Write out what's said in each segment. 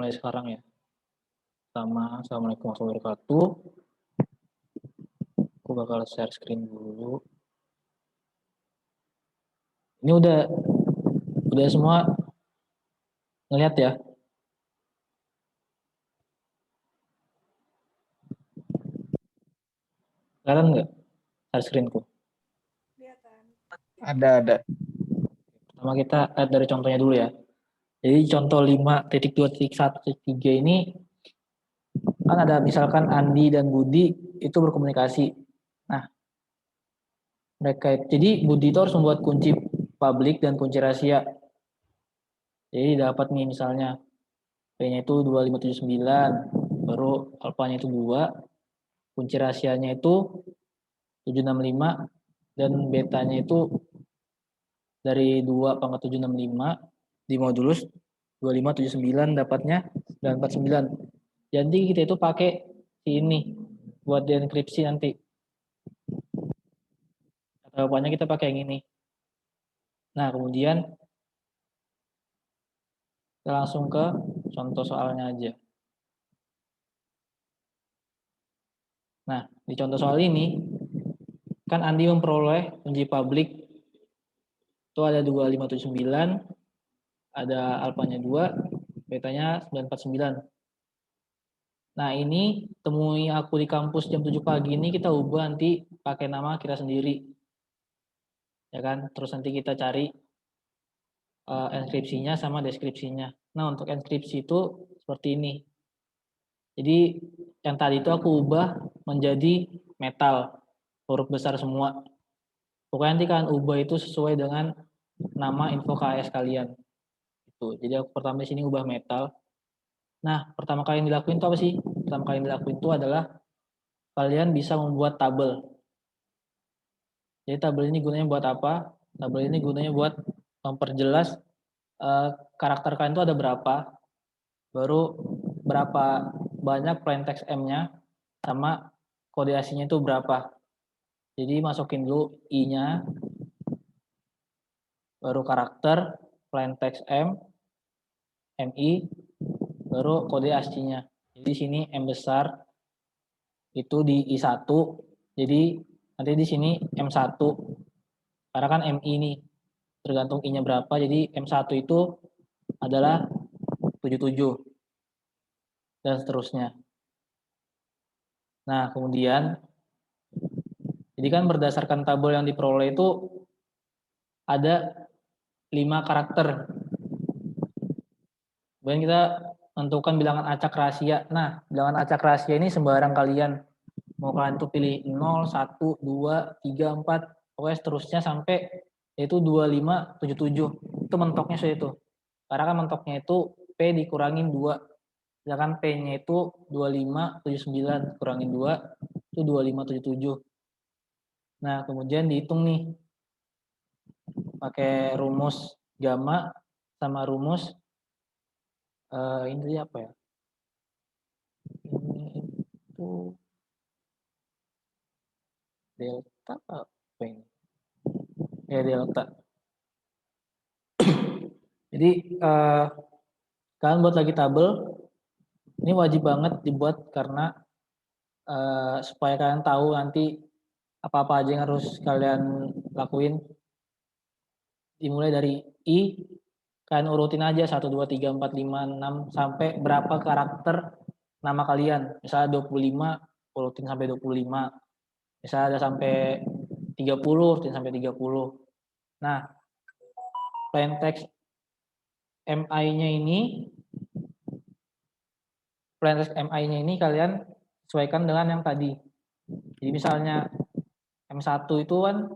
mulai sekarang ya. Assalamualaikum warahmatullahi wabarakatuh. Aku bakal share screen dulu. Ini udah semua ngeliat ya. Kelihatan nggak share screenku? Ada. Pertama kita lihat dari contohnya dulu ya. Jadi contoh 5.2.1.3 ini kan ada misalkan Andi dan Budi itu berkomunikasi. Nah, jadi Budi itu harus membuat kunci publik dan kunci rahasia. Jadi dapat nih misalnya P-nya itu 2579, baru alfanya itu 2, kunci rahasianya itu 765, dan betanya itu dari 2,765 di modulus 2579 dapatnya 949. Jadi kita itu pakai ini buat dienkripsi nanti. Jawabannya kita pakai yang ini. Nah, kemudian kita langsung ke contoh soalnya aja. Nah, di contoh soal ini kan Andi memperoleh kunci publik itu ada 2579, ada alfanya 2, betanya 949. Nah, ini temui aku di kampus jam 7 pagi ini kita ubah nanti pakai nama kita sendiri. Ya kan? Terus nanti kita cari enskripsinya sama deskripsinya. Nah, untuk enskripsi itu seperti ini. Jadi yang tadi itu aku ubah menjadi metal, huruf besar semua. Pokoknya nanti kalian ubah itu sesuai dengan nama info KS kalian. Itu. Jadi aku pertama di sini ubah metal. Nah, pertama kali yang dilakuin itu apa sih? Pertama kali yang dilakuin itu adalah kalian bisa membuat tabel. Jadi tabel ini gunanya buat apa? Tabel ini gunanya buat memperjelas karakter kalian itu ada berapa, baru berapa banyak plain text M-nya, sama kode aslinya itu berapa. Jadi masukin dulu I-nya, baru karakter, plain text M, MI, baru kode aslinya. Jadi di sini M besar itu di I1, jadi nanti di sini M1, karena kan MI ini tergantung I-nya berapa, jadi M1 itu adalah 77 dan seterusnya. Nah, kemudian jadi kan berdasarkan tabel yang diperoleh itu ada 5 karakter. Kemudian kita tentukan bilangan acak rahasia. Nah, bilangan acak rahasia ini sembarang kalian. Mau kalian tuh pilih 0, 1, 2, 3, 4, pokoknya seterusnya sampai yaitu 2577. Itu mentoknya saya itu. Karena kan mentoknya itu P dikurangin 2. Sedangkan P-nya itu 2579 kurangin 2 itu 2577. Nah, kemudian dihitung nih pakai rumus gamma sama rumus ini apa ya? Ini itu delta apa ini? Ya delta. Jadi kalian buat lagi tabel. Ini wajib banget dibuat karena supaya kalian tahu nanti apa-apa aja yang harus kalian lakuin. Dimulai dari I, kalian urutin aja 1, 2, 3, 4, 5, 6, sampai berapa karakter nama kalian. Misalnya 25, urutin sampai 25. Misalnya ada sampai 30, urutin sampai 30. Nah, plain text MI-nya ini, plain text MI-nya ini kalian sesuaikan dengan yang tadi. Jadi misalnya M1 itu kan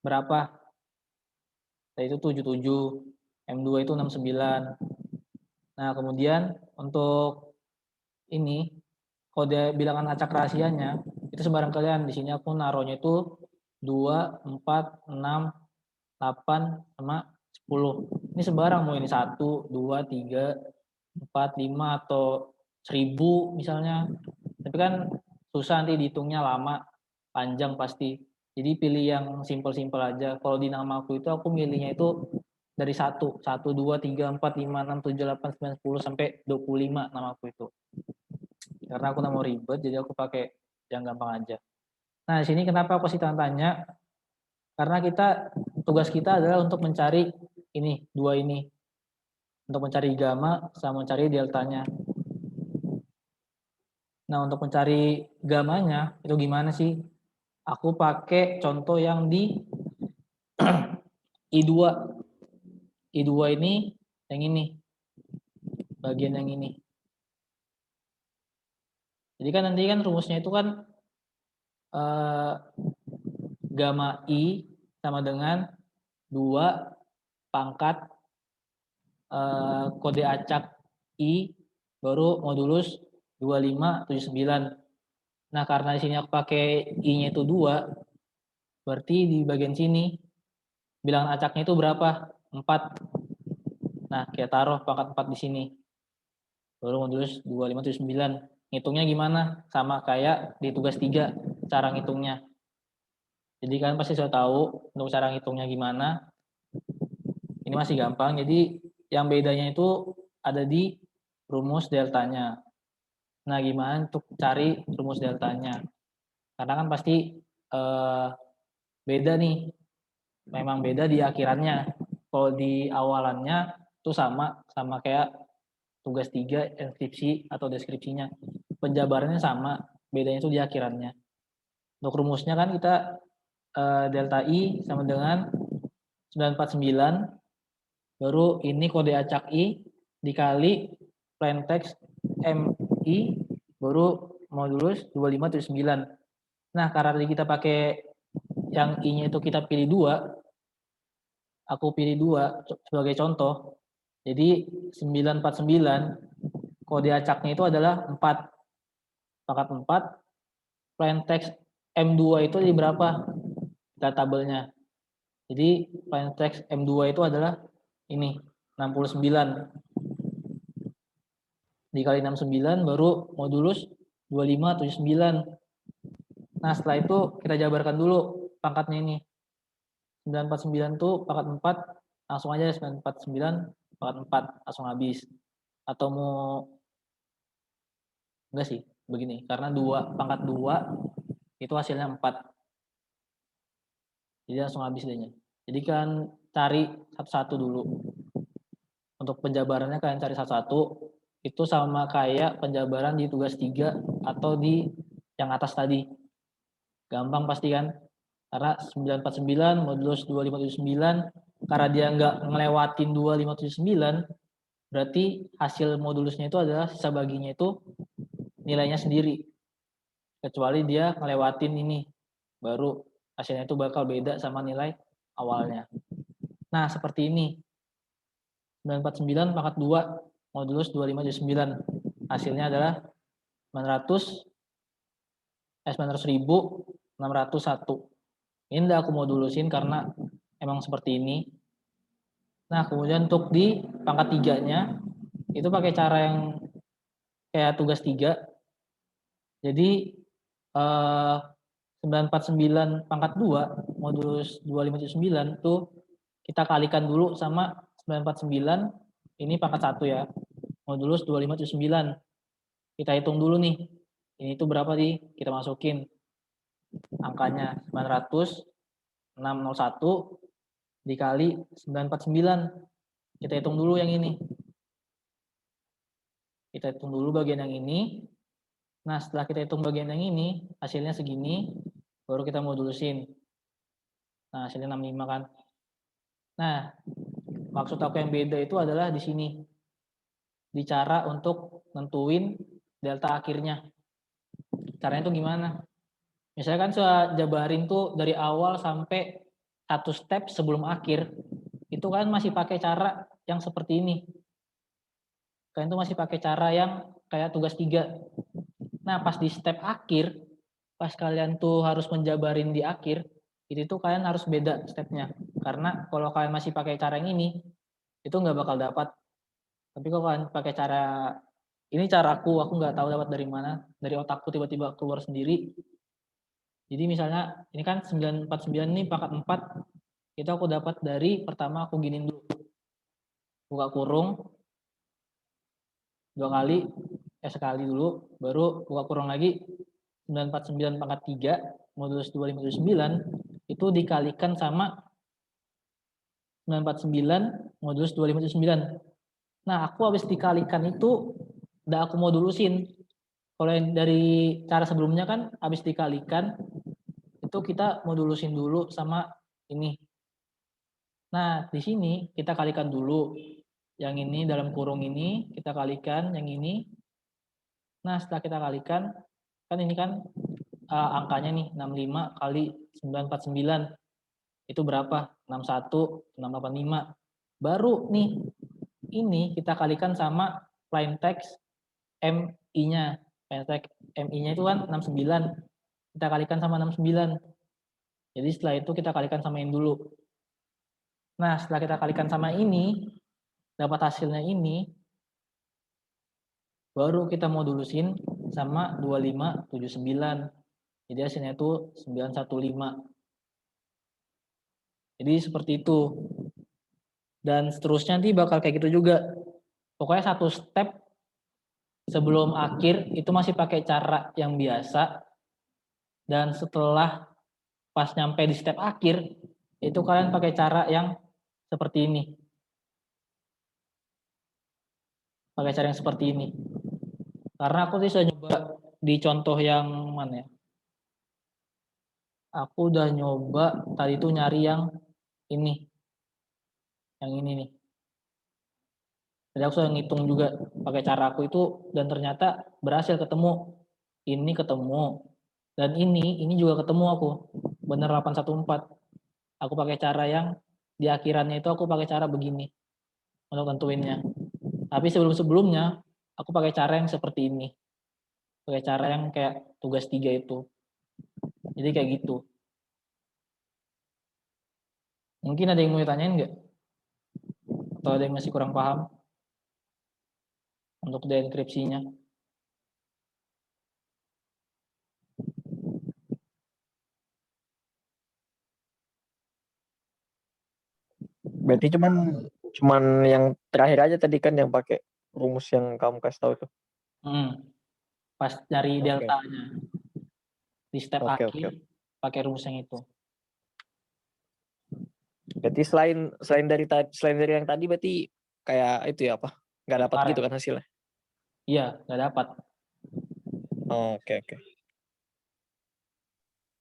berapa? Itu 77, M2 itu 69. Nah, kemudian untuk ini kode bilangan acak rahasianya itu sembarang kalian. Di sini aku naruhnya itu 2, 4, 6, 8 sama 10. Ini sembarang mau ini 1, 2, 3, 4, 5 atau 1000 misalnya. Tapi kan susah nanti dihitungnya lama, panjang pasti. Jadi pilih yang simpel-simpel aja. Kalau di nama aku itu aku milihnya itu dari 1, 1, 2, 3, 4, 5, 6, 7, 8, 9, 10 sampai 25 namaku itu. Karena aku nggak mau ribet, jadi aku pakai yang gampang aja. Nah, di sini kenapa aku kasih tanda tanya? Karena tugas kita adalah untuk mencari ini, dua ini. Untuk mencari gamma sama mencari deltanya. Nah, untuk mencari gamanya itu gimana sih? Aku pakai contoh yang di I2. I2 ini yang ini. Bagian yang ini. Jadi kan nanti kan rumusnya itu kan gamma I sama dengan 2 pangkat kode acak I baru modulus 2579. Nah, karena di sini aku pakai I-nya itu 2, berarti di bagian sini bilangan acaknya itu berapa? 4. Nah, kita taruh pangkat 4 di sini. Baru modulus 2579. Ngitungnya gimana? Sama kayak di tugas 3 cara ngitungnya. Jadi kalian pasti sudah tahu untuk cara ngitungnya gimana. Ini masih gampang. Jadi yang bedanya itu ada di rumus deltanya. Nah, gimana untuk cari rumus deltanya? Karena kan pasti beda nih. Memang beda di akhirannya. Kalau di awalannya itu sama kayak tugas 3 inskripsi atau deskripsinya. Penjabarannya sama, bedanya itu di akhirannya. Untuk rumusnya kan kita delta I sama dengan 949, baru ini kode acak I dikali plain text MI, baru modulus 2579. Nah, karena tadi kita pakai yang I-nya itu kita pilih 2, aku pilih 2 sebagai contoh. Jadi 949 kode acaknya itu adalah 4. Pangkat 4, plain text M2 itu di berapa? Kita tabelnya. Jadi plain text M2 itu adalah ini 69. Dikali 69 baru modulus 2579. Nah, setelah itu kita jabarkan dulu pangkatnya ini. 949 itu pangkat 4, langsung aja 949 pangkat 4, langsung habis. Atau mau enggak sih, begini. Karena pangkat 2 itu hasilnya 4. Jadi langsung habis dehnya. Jadi kan cari satu-satu dulu. Untuk penjabarannya kalian cari satu-satu. Itu sama kayak penjabaran di tugas 3 atau di yang atas tadi. Gampang pasti kan? Karena 949 modulus 2579, karena dia nggak ngelewatin 2579, berarti hasil modulusnya itu adalah sisa baginya itu nilainya sendiri. Kecuali dia ngelewatin ini, baru hasilnya itu bakal beda sama nilai awalnya. Nah, seperti ini. 949 pangkat 2 modulus 2579. Hasilnya adalah 900.601. Ini udah aku modulusin karena emang seperti ini. Nah, kemudian untuk di pangkat 3-nya itu pakai cara yang kayak tugas 3. Jadi 949 pangkat 2 modulus 2579 itu kita kalikan dulu sama 949 ini pangkat 1 ya. Modulus 2579. Kita hitung dulu nih. Ini tuh berapa nih? Kita masukin angkanya 900.601 dikali 949. Kita hitung dulu yang ini. Kita hitung dulu bagian yang ini. Nah, setelah kita hitung bagian yang ini, hasilnya segini, baru kita modulusin. Nah, hasilnya 65 kan. Nah, maksud aku yang beda itu adalah di sini. Di cara untuk nentuin delta akhirnya. Caranya itu gimana? Misalnya kan saya jabarin tuh dari awal sampai satu step sebelum akhir, itu kan masih pakai cara yang seperti ini. Kalian tuh masih pakai cara yang kayak tugas 3. Nah, pas di step akhir, pas kalian tuh harus menjabarin di akhir, itu tuh kalian harus beda stepnya. Karena kalau kalian masih pakai cara yang ini, itu nggak bakal dapat. Tapi kalau kalian pakai cara ini, cara aku nggak tahu dapat dari mana, dari otakku tiba-tiba keluar sendiri. Jadi misalnya ini kan 949 ini pangkat 4, itu aku dapat dari pertama aku giniin dulu. buka kurung 2 kali, sekali dulu, baru buka kurung lagi 949 pangkat 3 modulus 2579 itu dikalikan sama 949 modulus 2579. Nah, aku habis dikalikan itu udah aku modulusin. Kalau yang dari cara sebelumnya kan habis dikalikan itu kita modulusin dulu sama ini. Nah, di sini kita kalikan dulu. Yang ini dalam kurung ini kita kalikan yang ini. Nah, setelah kita kalikan kan ini kan angkanya nih 65 kali 949. Itu berapa? 61, 685. Baru nih ini kita kalikan sama plain text MI-nya. Plain text MI-nya itu kan 69. Kita kalikan sama 69. Jadi setelah itu kita kalikan sama ini dulu. Nah, setelah kita kalikan sama ini, dapat hasilnya ini, baru kita modulusin sama 2579. Jadi hasilnya itu 915. Jadi seperti itu. Dan seterusnya nanti bakal kayak gitu juga. Pokoknya satu step sebelum akhir itu masih pakai cara yang biasa. Dan setelah pas nyampe di step akhir, itu kalian pakai cara yang seperti ini. Pakai cara yang seperti ini. Karena aku sudah nyoba di contoh yang mana ya. Aku udah nyoba tadi itu nyari yang ini. Yang ini nih. Jadi aku sudah ngitung juga pakai cara aku itu dan ternyata berhasil ketemu. Ini ketemu. Dan ini juga ketemu aku. Bener 814. Aku pakai cara yang di akhirannya itu aku pakai cara begini untuk tentuinnya. Tapi sebelum-sebelumnya aku pakai cara yang seperti ini. Pakai cara yang kayak tugas 3 itu. Jadi kayak gitu. Mungkin ada yang mau ditanyain nggak? Atau ada yang masih kurang paham untuk deenkripsinya? Berarti cuman yang terakhir aja tadi kan yang pakai rumus yang kamu kasih tahu tuh. Pas cari Oke. deltanya di step Oke. akhir pakai rumus yang itu. Berarti selain dari yang tadi berarti kayak itu ya apa? Nggak dapat gitu kan hasilnya? Iya, nggak dapat. Oke.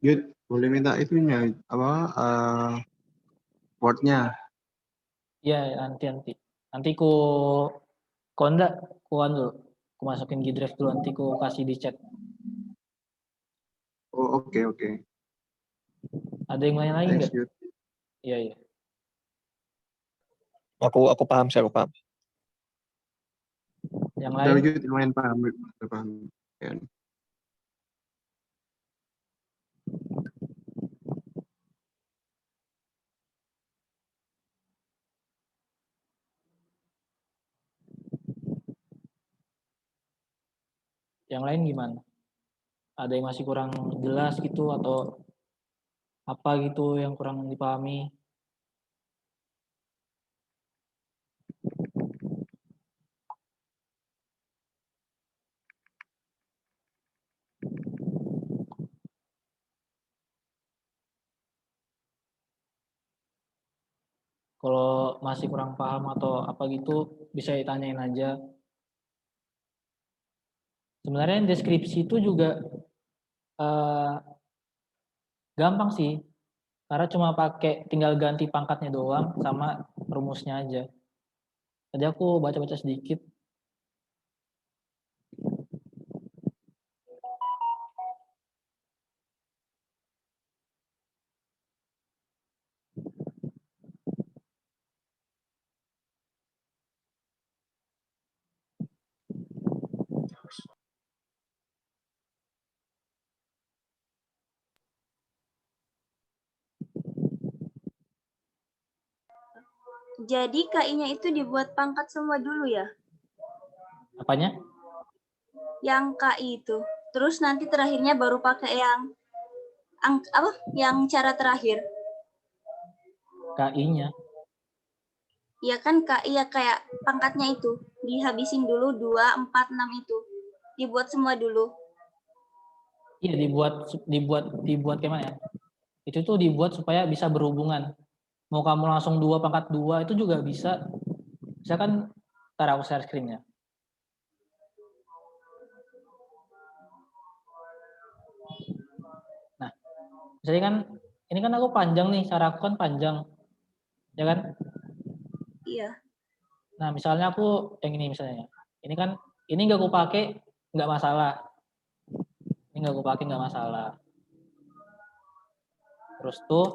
Yud, boleh minta itunya apa wordnya? Iya, nanti ku enggak, dulu. Ku masukin di drive dulu, nanti ku kasih di chat. Oh, oke. Ada yang lain lagi nggak? Iya. Aku paham sih, aku paham. Yang Udah, lain? Yud, lumayan paham. Ya. Yang lain gimana? Ada yang masih kurang jelas gitu atau apa gitu yang kurang dipahami? Kalau masih kurang paham atau apa gitu bisa ditanyain aja. Sebenarnya deskripsi itu juga gampang sih. Karena cuma tinggal ganti pangkatnya doang sama rumusnya aja. Tadi aku baca-baca sedikit. Jadi KI-nya itu dibuat pangkat semua dulu ya? Apanya? Yang KI itu. Terus nanti terakhirnya baru pakai yang cara terakhir. KI-nya. Ya kan Kak, iya kayak pangkatnya itu. Dihabisin dulu 2, 4, 6 itu. Dibuat semua dulu. Iya, dibuat kayak mana ya? Itu tuh dibuat supaya bisa berhubungan. Mau kamu langsung 2 pangkat 2 itu juga bisa. Misalkan ntar aku share screen-nya. Nah, misalnya kan ini kan aku panjang nih, cara aku kan panjang. Ya kan? Iya. Nah, misalnya aku yang ini misalnya. Ini kan ini nggak aku pakai nggak masalah. Ini nggak aku pakai nggak masalah. Terus tuh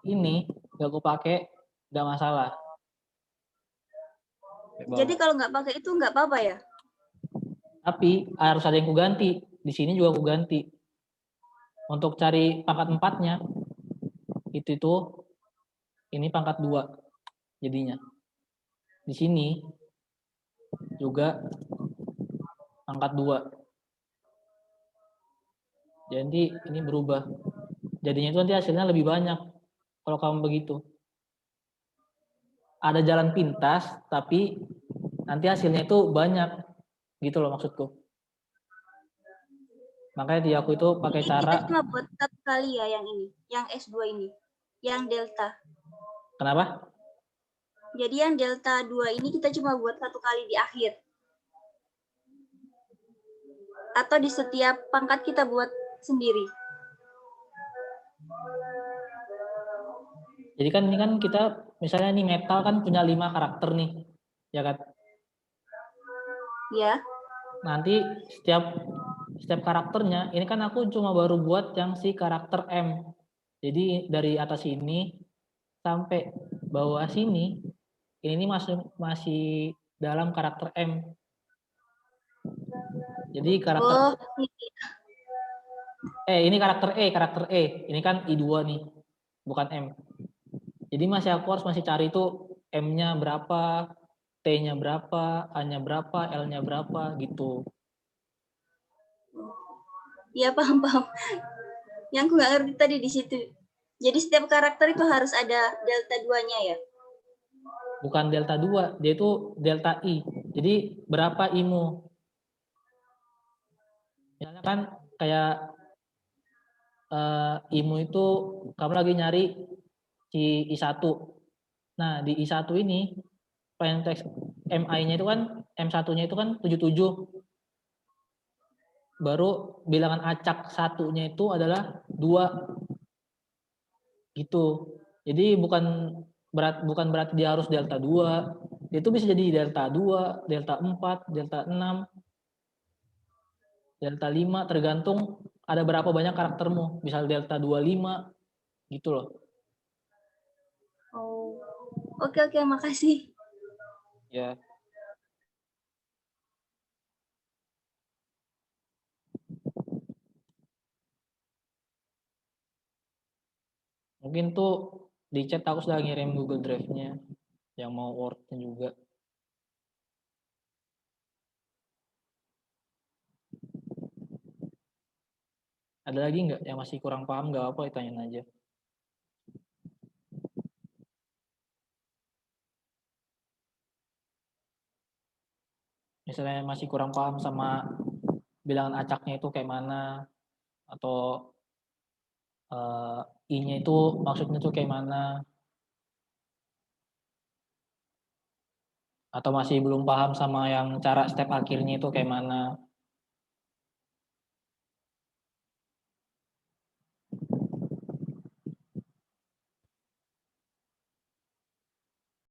ini nggak aku pakai nggak masalah. Jadi kalau nggak pakai itu nggak apa-apa ya? Tapi harus ada yang ku ganti. Di sini juga aku ganti. Untuk cari pangkat 4-nya itu ini pangkat 2 jadinya. Di sini juga pangkat 2. Jadi ini berubah. Jadinya itu nanti hasilnya lebih banyak kalau kamu begitu. Ada jalan pintas tapi nanti hasilnya itu banyak. Gitu loh maksudku. Makanya di aku itu pakai Jadi cara. kita cuma buat satu kali ya yang ini, yang S2 ini, yang delta. Kenapa? Jadi yang delta 2 ini kita cuma buat satu kali di akhir. Atau di setiap pangkat kita buat sendiri. Jadi kan ini kan kita misalnya nih metal kan punya 5 karakter nih. Ya kan? Ya. Nanti setiap karakternya ini kan aku cuma baru buat yang si karakter M. Jadi dari atas ini sampai bawah sini ini masih dalam karakter M. Jadi karakter Oh, ini karakter E. Ini kan I2 nih, bukan M. Jadi aku harus cari itu M-nya berapa, T-nya berapa, A-nya berapa, L-nya berapa gitu. iya paham. Yang aku nggak ngerti tadi di situ. Jadi setiap karakter itu harus ada delta 2-nya ya? Bukan delta 2, dia itu delta I. Jadi berapa I-mu? Misalnya kan kayak I-mu itu kamu lagi nyari si I1. Nah, di I1 ini plain text MI-nya itu kan M1-nya itu kan 77. Baru bilangan acak satunya itu adalah 2. Gitu. Jadi bukan berarti dia harus delta 2. Dia itu bisa jadi delta 2, delta 4, delta 6, delta 5 tergantung ada berapa banyak karaktermu. Misal delta 25 gitu loh. Oh. Oke, makasih. Ya. Mungkin tuh di chat aku sudah ngirim Google Drive-nya yang mau Word-nya juga. Ada lagi nggak yang masih kurang paham nggak apa ditanyain aja. Misalnya masih kurang paham sama bilangan acaknya itu kayak mana atau I-nya itu maksudnya tuh kayak mana atau masih belum paham sama yang cara step akhirnya itu kayak mana.